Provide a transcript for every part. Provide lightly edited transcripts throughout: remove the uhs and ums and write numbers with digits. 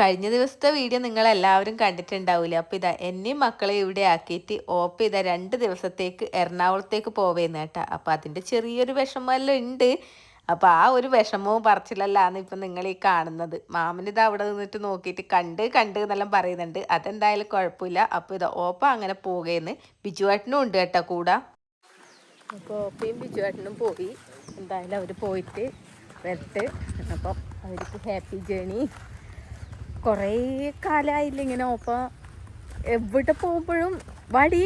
കഴിഞ്ഞ ദിവസത്തെ വീഡിയോ നിങ്ങളെല്ലാവരും കണ്ടിട്ടുണ്ടാവില്ലേ. അപ്പോൾ ഇതാ എന്നെയും മക്കളെ ഇവിടെ ആക്കിയിട്ട് ഓപ്പ ഇതാ 2 ദിവസത്തേക്ക് എറണാകുളത്തേക്ക് പോവേന്ന് കേട്ടാ. അപ്പോൾ അതിൻ്റെ ചെറിയൊരു വിഷമമെല്ലാം ഉണ്ട്. അപ്പോൾ ആ ഒരു വിഷമവും പറച്ചിലല്ലാണ് ഇപ്പം നിങ്ങൾ ഈ കാണുന്നത്. മാമനിത് അവിടെ നിന്നിട്ട് നോക്കിയിട്ട് കണ്ട് എന്നെല്ലാം പറയുന്നുണ്ട്. അതെന്തായാലും കുഴപ്പമില്ല. അപ്പോൾ ഇതാ ഓപ്പ അങ്ങനെ പോവുകയെന്ന്. ബിജുവേട്ടനും ഉണ്ട് കേട്ടോ കൂടെ. അപ്പോൾ ഓപ്പയും ബിജുവേട്ടനും പോയി. എന്തായാലും അവർ പോയിട്ട് വരട്ടെ. അപ്പം അവർക്ക് ഹാപ്പി ജേണി. കുറേ കാലമായില്ല ഇങ്ങനെ ഓപ്പ എവിടെ പോകുമ്പോഴും വാടി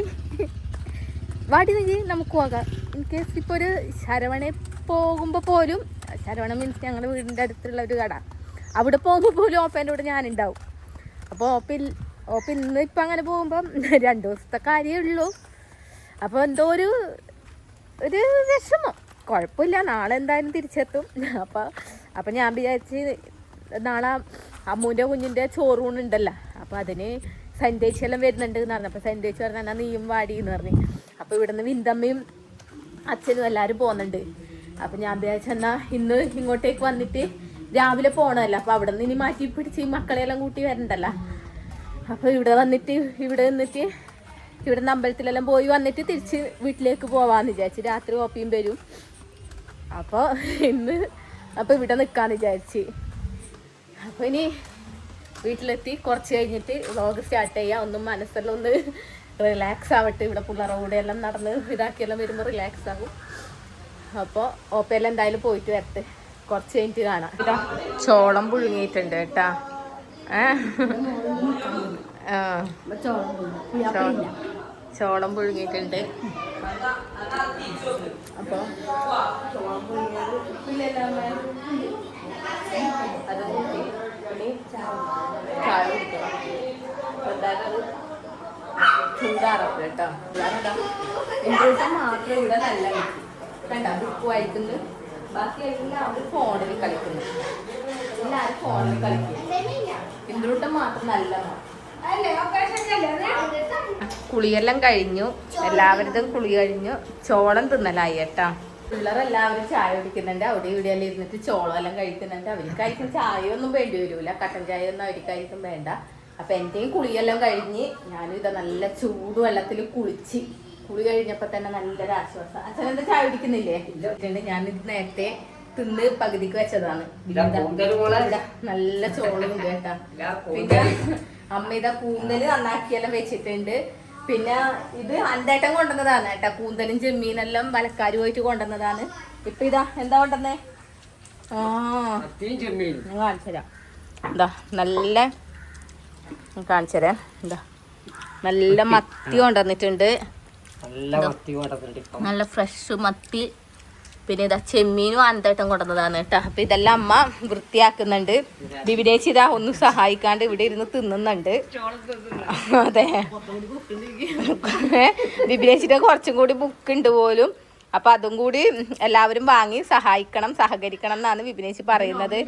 നീ നമുക്ക് പോകാം. ഇൻ കേസ് ഇപ്പോൾ ഒരു ശരവണ പോകുമ്പോൾ പോലും, ശരവണ മീൻസ് ഞങ്ങളുടെ വീടിൻ്റെ അടുത്തുള്ള ഒരു കട, അവിടെ പോകുമ്പോൾ പോലും ഓപ്പേൻ്റെ കൂടെ ഞാനുണ്ടാവും. അപ്പോൾ ഓപ്പ ഇന്ന് ഇപ്പം അങ്ങനെ പോകുമ്പം 2 ദിവസത്തെ കാര്യമേ ഉള്ളൂ. അപ്പോൾ എന്തോ ഒരു വിഷമം. കുഴപ്പമില്ല, നാളെ എന്തായാലും തിരിച്ചെത്തും. അപ്പം ഞാൻ വിചാരിച്ച് നാളെ അമ്മൂൻ്റെ കുഞ്ഞിൻ്റെ ചോറൂണുണ്ടല്ലോ, അപ്പോൾ അതിന് സന്ദേശെല്ലാം വരുന്നുണ്ട് എന്ന് പറഞ്ഞു. അപ്പോൾ സന്ദേശ് പറഞ്ഞാൽ നീയും വാടി എന്ന് പറഞ്ഞു. അപ്പോൾ ഇവിടുന്ന് വിന്തമ്മയും അച്ഛനും എല്ലാവരും പോകുന്നുണ്ട്. അപ്പോൾ ഞാൻ വിചാരിച്ചെന്നാൽ ഇന്ന് ഇങ്ങോട്ടേക്ക് വന്നിട്ട് രാവിലെ പോകണമല്ലോ, അപ്പോൾ അവിടെ നിന്ന് ഇനി മാറ്റി പിടിച്ച് ഈ മക്കളെല്ലാം കൂട്ടി വരണ്ടല്ലോ. അപ്പോൾ ഇവിടെ നിന്നിട്ട് ഇവിടെ നിന്ന് അമ്പലത്തിലെല്ലാം പോയി വന്നിട്ട് തിരിച്ച് വീട്ടിലേക്ക് പോവാമെന്ന് വിചാരിച്ച്. രാത്രി ഓപ്പിയും വരും. അപ്പോൾ ഇവിടെ നിൽക്കാമെന്ന് വിചാരിച്ച്. അപ്പോൾ ഇനി വീട്ടിലെത്തി കുറച്ച് കഴിഞ്ഞിട്ട് വ്ളോഗ് സ്റ്റാർട്ട് ചെയ്യാം. ഒന്നും മനസ്സെല്ലാം ഒന്ന് റിലാക്സ് ആവട്ടെ. ഇവിടെ പിള്ളേരുടെ കൂടെ എല്ലാം നടന്ന് ഇതാക്കിയെല്ലാം വരുമ്പോൾ റിലാക്സ് ആകും. അപ്പോൾ ഓപ്പയെല്ലാം എന്തായാലും പോയിട്ട് വരട്ടെ. കുറച്ച് കഴിഞ്ഞിട്ട് കാണാം. ഇതാ ചോളം പുഴുങ്ങിയിട്ടുണ്ട് കേട്ടാ. ചോളം പുഴുങ്ങിയിട്ടുണ്ട്. അപ്പോൾ ചോളം പുഴുങ്ങിയത് അത് കൂട്ടി ചായ കുടിക്കണം. അപ്പോൾ എന്തായാലും ചൂടാറപ്പ് കേട്ടോ. ഇൻട്രൂഷൻ മാത്രം ഇവിടെ നല്ല കിട്ടി. കണ്ട ഉപ്പ് വായിക്കുന്നു. ബാക്കി എല്ലാവരും ഫോണിൽ കളിക്കുന്നു. എല്ലാവരും ഫോണിൽ കളിക്കുന്നു. ഇൻട്രൂട്ടം മാത്രം നല്ല. കുളിയെല്ലാം കഴിഞ്ഞു. എല്ലാവരുടെയും കുളി കഴിഞ്ഞു. ചോളം തിന്നലായി കേട്ടാ. പിള്ളേരെല്ലാവരും ചായ കുടിക്കുന്നുണ്ട്. അവിടെ ഇവിടെയെല്ലാം ഇരുന്നിട്ട് ചോളം എല്ലാം കഴിക്കുന്നുണ്ട്. അവർക്കായിരിക്കും ചായ ഒന്നും വേണ്ടി വരില്ല. കട്ടൻ ചായ ഒന്നും അവർക്കായിരിക്കും വേണ്ട. അപ്പം എൻ്റെയും കുളിയെല്ലാം കഴിഞ്ഞ് ഞാനും ഇതാ നല്ല ചൂട് വെള്ളത്തിൽ കുളി കഴിഞ്ഞപ്പോൾ തന്നെ നല്ലൊരു ആശ്വാസം. അച്ഛനെന്താ ചായ കുടിക്കുന്നില്ലേ? ഞാനിത് നേരത്തെ തിന്ന് പകുതിക്ക് വെച്ചതാണ്. നല്ല ചോളുണ്ട് കേട്ടാ. പിന്നെ അമ്മ ഇതാ കൂന്തല് നന്നാക്കിയെല്ലാം വെച്ചിട്ടുണ്ട്. പിന്നെ ഇത് അന്തേട്ടൻ കൊണ്ടുവന്നതാണ് കേട്ടാ. കൂന്തലും ചെമ്മീനെല്ലാം വലക്കാര് പോയിട്ട് കൊണ്ടുവന്നതാണ്. ഇപ്പൊ ഇതാ എന്താ കൊണ്ടുവന്നേ? ഞാൻ കാണിച്ചുതരാം. എന്താ നല്ല കാണിച്ചുതരാം. എന്താ നല്ല മത്തി കൊണ്ടുവന്നിട്ടുണ്ട്. നല്ല ഫ്രഷ് മത്തി. പിന്നെ ഇതാ ചെമ്മീനും അന്തേട്ടം കൊണ്ടുവന്നതാണ് കേട്ടോ. അപ്പൊ ഇതെല്ലാം അമ്മ വൃത്തിയാക്കുന്നുണ്ട്. വിവിനേച്ചി ഇതാ ഒന്നും സഹായിക്കാണ്ട് ഇവിടെ ഇരുന്ന് തിന്നുന്നുണ്ട്. അതെ, വിവിനേച്ചിയുടെ കുറച്ചും കൂടി ബുക്ക് ഉണ്ട് പോലും. അപ്പൊ അതും കൂടി എല്ലാവരും വാങ്ങി സഹകരിക്കണം എന്നാണ് വിപിനേച്ചി പറയുന്നത്.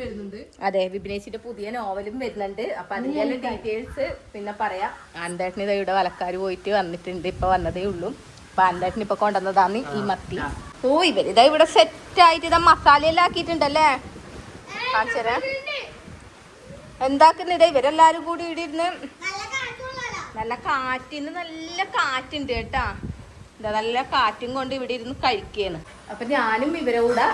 അതെ, വിപിനേച്ചിന്റെ പുതിയ നോവലും വരുന്നുണ്ട്. അപ്പൊ അതിന്റെ എല്ലാം ഡീറ്റെയിൽസ് പിന്നെ പറയാം. അന്തേട്ടന് ഇതാ ഇവിടെ വലക്കാര് പോയിട്ട് വന്നിട്ടുണ്ട്. ഇപ്പൊ വന്നതേ ഉള്ളൂ. അപ്പൊ അന്തേട്ടന് ഇപ്പൊ കൊണ്ടുവന്നതാണ് ഈ മത്തി. ഓ, ഇവരിതാ ഇവിടെ സെറ്റ് ആയിട്ട് ഇതാ മസാലയെല്ലാം ആക്കിയിട്ടുണ്ടല്ലേ. കാണിച്ചേ എന്താക്കുന്നിതാ ഇവരെല്ലാരും കൂടി ഇവിടെ ഇരുന്ന് നല്ല കാറ്റുണ്ട് കേട്ടാ. എന്താ നല്ല കാറ്റും കൊണ്ട് ഇവിടെ ഇരുന്ന് കഴിക്കുകയാണ്. അപ്പൊ ഞാനും ഇവരെ കൂടെ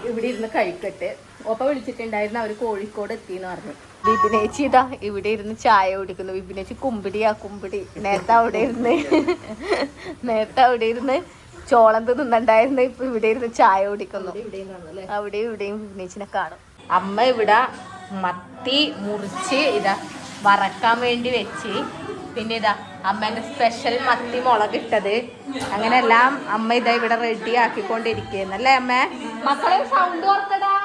ഇവിടെ ഇരുന്ന് കഴിക്കട്ടെ. ഒപ്പ വിളിച്ചിട്ടുണ്ടായിരുന്നു, അവര് കോഴിക്കോട് എത്തിന്ന് പറഞ്ഞു. വിപിനേച്ചി ഇതാ ഇവിടെ ഇരുന്ന് ചായ കുടിക്കുന്നു. വിപിനേച്ചി കുമ്പിടി നേരത്തെ അവിടെ ഇരുന്ന് ചോളം തിന്നുണ്ടായിരുന്നു. ഇപ്പൊ ഇവിടെ ഇരുന്ന് ചായ കുടിക്കുന്നു. അവിടെ ഇവിടെയും വിപിനേച്ചിനെ കാണും. അമ്മ ഇവിടെ മത്തി മുറിച്ച് ഇതാ വറക്കാൻ വേണ്ടി വെച്ച്. പിന്നെ ഇതാ അമ്മേന്റെ സ്പെഷ്യൽ മത്തി മുളകിട്ടത്. അങ്ങനെ എല്ലാം അമ്മ ഇതാ ഇവിടെ റെഡി ആക്കിക്കൊണ്ടിരിക്കുന്നല്ലേ അമ്മ. മക്കളെ സൗണ്ട് ഓർത്തടാ.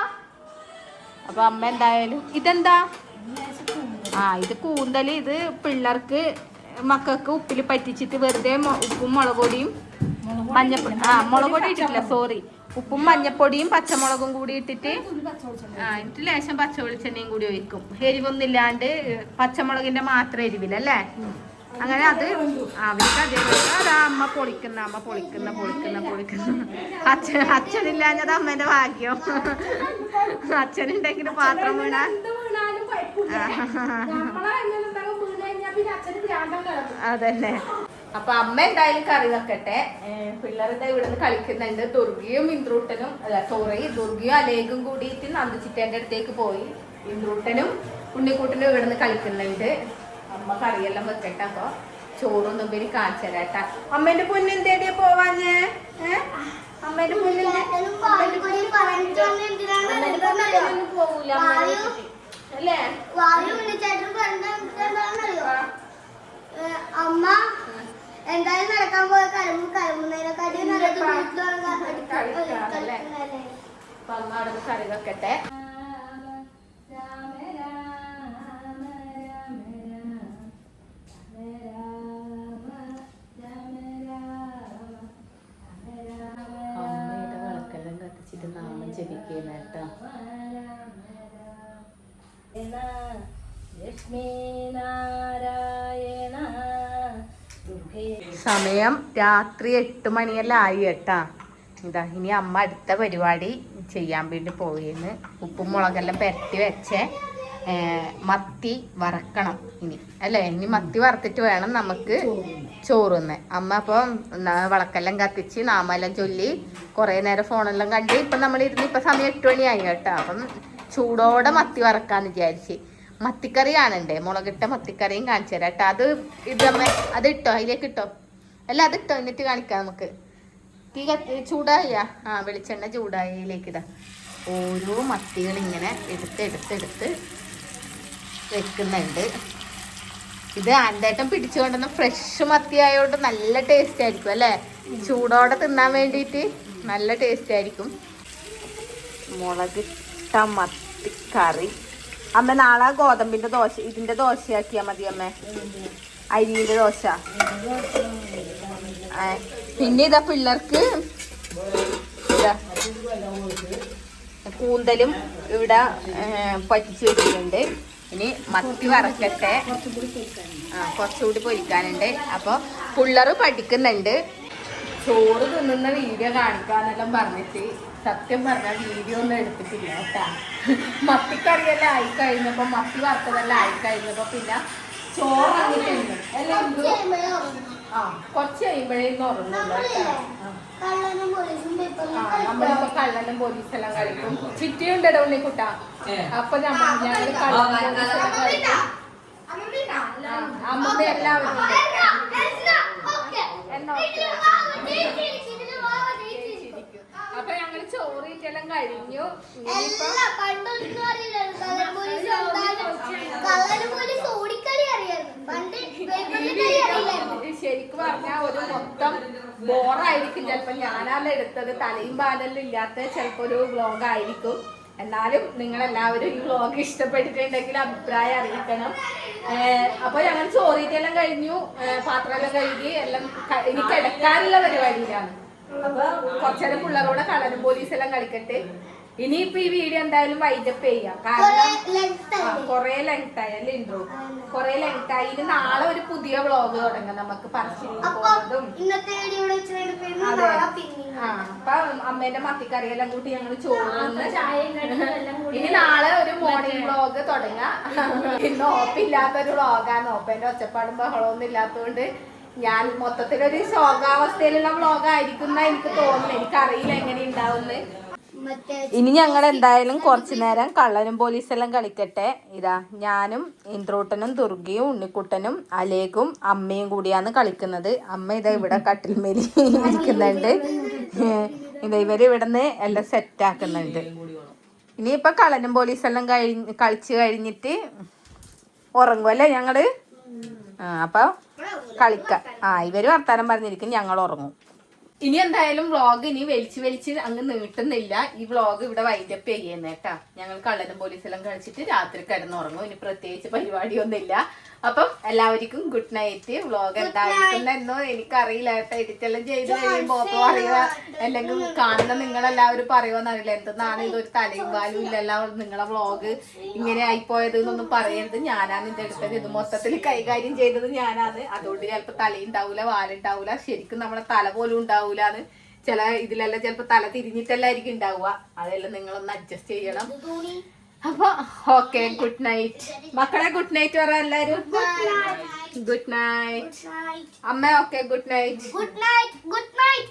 അപ്പൊ അമ്മ എന്തായാലും ഇതെന്താ ഇത് കൂന്തല്. ഇത് പിള്ളേർക്ക് മക്കൾക്ക് ഉപ്പിൽ പറ്റിച്ചിട്ട് വെറുതെ ഉപ്പും മുളകൊടിയും മുളകൊടി ഇട്ടിട്ടില്ല, സോറി, ഉപ്പും മഞ്ഞപ്പൊടിയും പച്ചമുളകും കൂടി ഇട്ടിട്ട് എന്നിട്ട് ലേശം പച്ച വെളിച്ചെണ്ണയും കൂടി ഒഴിക്കും. എരിവൊന്നുമില്ലാണ്ട് പച്ചമുളകിന്റെ മാത്രം എരിവില്ലല്ലേ. അങ്ങനെ അത് അവർക്ക് അതേപോലെ അതാ അമ്മ പൊളിക്കുന്ന അച്ഛനില്ലാഞ്ഞത് അമ്മേന്റെ ഭാഗ്യം. അച്ഛനുണ്ടെങ്കിൽ പാത്രം വീണാൽ അതന്നെ. അപ്പൊ അമ്മ എന്തായാലും കറി വെക്കട്ടെ. പിള്ളേരുടെ ഇവിടെ നിന്ന് കളിക്കുന്നുണ്ട്. ദുർഗയും ഇന്ദ്രൂട്ടനും ദുർഗയും അലേഖും കൂടിയിട്ട് നന്ദിച്ചിട്ടേന്റെ അടുത്തേക്ക് പോയി. ഇന്ദ്രൂട്ടനും ഉണ്ണിക്കൂട്ടനും ഇവിടെ നിന്ന് കളിക്കുന്നുണ്ട്. അമ്മ കറിയെല്ലാം വെക്കട്ടെ. അപ്പൊ ചോറൊന്നും പേര് കാണിച്ചു തരാട്ടാ. അമ്മേന്റെ പൊന്നു എന്തേടിയാ പോവാഞ്ഞേ? അമ്മേന്റെ പൊന്നു പോകൂല അല്ലേ? അമ്മ എന്തായാലും നടക്കാൻ പോയ കലമുന്നതിനെക്കാട്ടി നല്ലത് വീട്ടിലുള്ള അപ്പൊ അമ്മ അവിടെ കറി വെക്കട്ടെ. നാമം ജപിക്കുന്ന കേട്ടോ. സമയം രാത്രി 8 മണിയെല്ലാം ആയി കേട്ടാ. ഇതാ ഇനി അമ്മ അടുത്ത പരിപാടി ചെയ്യാൻ വേണ്ടി പോയിന്ന്. ഉപ്പും മുളകെല്ലാം പെരട്ടി വെച്ചേ മത്തി വറക്കണം ഇനി അല്ലേ. ഇനി മത്തി വറുത്തിട്ട് വേണം നമുക്ക് ചോറുന്ന്. അമ്മ അപ്പം വിളക്കെല്ലാം കത്തിച്ച് നാമെല്ലാം ചൊല്ലി കുറേ നേരം ഫോണെല്ലാം കണ്ട് ഇപ്പം നമ്മളിരുന്ന് ഇപ്പം സമയം 8 മണിയായി കേട്ടോ. അപ്പം ചൂടോടെ മത്തി വറക്കാന്ന് വിചാരിച്ച്. മത്തിക്കറി കാണണ്ടേ, മുളകിട്ട മത്തിക്കറിയും കാണിച്ചു തരാം കേട്ടോ. അത് ഇതമ്മ അത് ഇട്ടോ, അതിലേക്ക് ഇട്ടോ അല്ല അത് ഇട്ടോ, എന്നിട്ട് കാണിക്കാം നമുക്ക്. തീ ചൂടായ വെളിച്ചെണ്ണ ചൂടായതിലേക്ക് ഇതാ ഓരോ മത്തികൾ ഇങ്ങനെ എടുത്ത് വെക്കുന്നുണ്ട്. ഇത് ആൻറ്റേട്ടൻ പിടിച്ചു കൊണ്ടുവന്ന ഫ്രഷ് മത്തി ആയതുകൊണ്ട് നല്ല ടേസ്റ്റ് ആയിരിക്കും അല്ലേ. ചൂടോടെ തിന്നാൻ വേണ്ടിയിട്ട് നല്ല ടേസ്റ്റ് ആയിരിക്കും. മുളകിട്ട മത്തിക്കറി. അമ്മ നാളെ ഗോതമ്പിന്റെ ദോശ ഇതിന്റെ ദോശയാക്കിയാ മതി അമ്മ, അരിന്റെ ദോശ. പിന്നെ ഇതാ പിള്ളേർക്ക് ഇതാ കൂന്തലും ഇവിടെ പറ്റിച്ചു വെച്ചിട്ടുണ്ട്. ഇനി മത്തി വറക്കട്ടെ. കുറച്ചുകൂടി പൊരിക്കാനുണ്ട്. അപ്പോൾ പിള്ളേർ പഠിക്കുന്നുണ്ട്. ചോറ് തിന്നുന്ന വീഡിയോ കാണിക്കാന്നെല്ലാം പറഞ്ഞിട്ട് സത്യം പറഞ്ഞാൽ വീഡിയോ ഒന്നും എടുത്തിട്ടില്ല കേട്ടാ. മത്തിക്കറിയെല്ലാം ആയിക്കഴിഞ്ഞപ്പോൾ മത്തി വറുത്തതെല്ലാം ആയിക്കഴിഞ്ഞപ്പോൾ പിന്നെ ചോറ് വന്നിട്ടുണ്ട് എല്ലാം. കുറച്ച് കഴിയുമ്പോഴേന്ന് ഉറങ്ങുള്ളൂ കേട്ടോ. നമ്മളിപ്പോ കള്ളനും പോലീസെല്ലാം കളിക്കും. ചിറ്റിയുണ്ടോ ഉണ്ണിക്കുട്ട? അപ്പൊ ഞങ്ങള് അമ്മ എല്ലാവരും അപ്പൊ ഞങ്ങള് ചോറിട്ടെല്ലാം കഴിഞ്ഞു. ശരിക്കും പറഞ്ഞാ ഒരു മൊത്തം ബോറായിരിക്കും. ചിലപ്പോ ഞാനല്ല എടുത്തത്, തലയും പാലെല്ലാം ഇല്ലാത്ത ചിലപ്പോ ഒരു വ്ലോഗ് ആയിരിക്കും. എന്നാലും നിങ്ങളെല്ലാവരും ഈ വ്ലോഗ് ഇഷ്ടപ്പെട്ടിട്ടുണ്ടെങ്കിൽ അഭിപ്രായം അറിയിക്കണം. അപ്പൊ ഞങ്ങൾ ചോറിട്ടെല്ലാം കഴിഞ്ഞു, പാത്രമെല്ലാം കഴുകി എല്ലാം ഇനി കിടക്കാനുള്ള പരിപാടിയിലാണ്. അപ്പൊ കുറച്ചേരം പിള്ളേരോടെ കളനും പോലീസെല്ലാം കളിക്കട്ടെ. ഇനിയിപ്പൊ ഈ വീഡിയോ എന്തായാലും വൈൻഡപ്പ് ചെയ്യാം. കാരണം കൊറേ ലെങ്ത് ആയി അല്ലേ ഇൻട്രോ, കൊറേ ലെങ്ത് ആയി. ഇനി നാളെ ഒരു പുതിയ വ്ളോഗ് തുടങ്ങാം നമുക്ക് പറശ്ശിനി പോകുന്നതും. അതെ അപ്പൊ അമ്മേന്റെ മത്തിക്കറിയെല്ലാം കൂട്ടി ഞങ്ങൾ ചോറുന്ന്. ഇനി നാളെ ഒരു മോർണിംഗ് വ്ളോഗ് തുടങ്ങാം. ഇന്ന് ഓപ്പില്ലാത്തൊരു വ്ളോഗാണ്. ഓപ്പേന്റെ ഒച്ചപ്പാടും ബഹളമൊന്നും ഇല്ലാത്തതുകൊണ്ട് ഞാൻ മൊത്തത്തിലൊരു ശോകാവസ്ഥയിലുള്ള വ്ളോഗായിരിക്കും എനിക്ക് തോന്നുന്നു. എനിക്കറിയില്ല എങ്ങനെ ഉണ്ടാവുന്നത്. ഇനി ഞങ്ങൾ എന്തായാലും കുറച്ചു നേരം കള്ളനും പോലീസെല്ലാം കളിക്കട്ടെ. ഇതാ ഞാനും ഇന്ദ്രൂട്ടനും ദുർഗയും ഉണ്ണിക്കുട്ടനും അലേഖും അമ്മയും കൂടിയാണ് കളിക്കുന്നത്. അമ്മ ഇതാ ഇവിടെ കട്ടിൽമേലി ഇരിക്കുന്നുണ്ട്. ഇവര് ഇവിടുന്ന് എല്ലാം സെറ്റ് ആക്കുന്നുണ്ട്. ഇനിയിപ്പൊ കള്ളനും പോലീസെല്ലാം കളിച്ചു കഴിഞ്ഞിട്ട് ഉറങ്ങുമല്ലേ ഞങ്ങള്. അപ്പൊ കളിക്കാം. ഇവര് വർത്താനം പറഞ്ഞിരിക്കും, ഞങ്ങൾ ഉറങ്ങും. ഇനി എന്തായാലും വ്ളോഗ് ഇനി വലിച്ച് അങ്ങ് നീട്ടുന്നില്ല. ഈ വ്ളോഗ് ഇവിടെ വൈൻഡപ്പ് ചെയ്യുന്നേട്ടാ. ഞങ്ങൾ കള്ളനും പോലീസെല്ലാം കളിച്ചിട്ട് രാത്രി കിടന്നുറങ്ങും. ഇനി പ്രത്യേകിച്ച് പരിപാടിയൊന്നുമില്ല. അപ്പം എല്ലാവർക്കും ഗുഡ് നൈറ്റ്. വ്ളോഗ് എന്തായിരിക്കുന്നോ എനിക്കറിയില്ല കേട്ടോ. എഡിറ്റെല്ലാം ചെയ്ത് കഴിയുമ്പോ ഓപ്പോ അറിയുക അല്ലെങ്കിൽ കാണുന്ന നിങ്ങളെല്ലാവരും പറയുമെന്നറിയില്ല. എന്തെന്നാണ് ഇതൊരു തലയും കാലും ഇല്ലല്ലോ നിങ്ങളെ വ്ളോഗ് ഇങ്ങനെ ആയിപ്പോയത് എന്നൊന്നും പറയരുത്. ഞാനാണ് ഇതിന്റെ അടുത്തത്. ഇത് മൊത്തത്തിൽ കൈകാര്യം ചെയ്തത് ഞാനാണ്. അതുകൊണ്ട് ചിലപ്പോൾ തലയുണ്ടാവൂല, വാലുണ്ടാവൂല, ശരിക്കും നമ്മുടെ തല പോലും ഉണ്ടാവൂലാന്ന്. ചില ഇതിലെല്ലാം ചിലപ്പോൾ തല തിരിഞ്ഞിട്ടെല്ലായിരിക്കും ഉണ്ടാവുക. അതെല്ലാം നിങ്ങളൊന്ന് അഡ്ജസ്റ്റ് ചെയ്യണം. അപ്പൊ ഓക്കെ, ഗുഡ് നൈറ്റ് മക്കളെ. ഗുഡ് നൈറ്റ് പറ എല്ലാരും. Good night. അമ്മ okay, good night. Good night. Good night.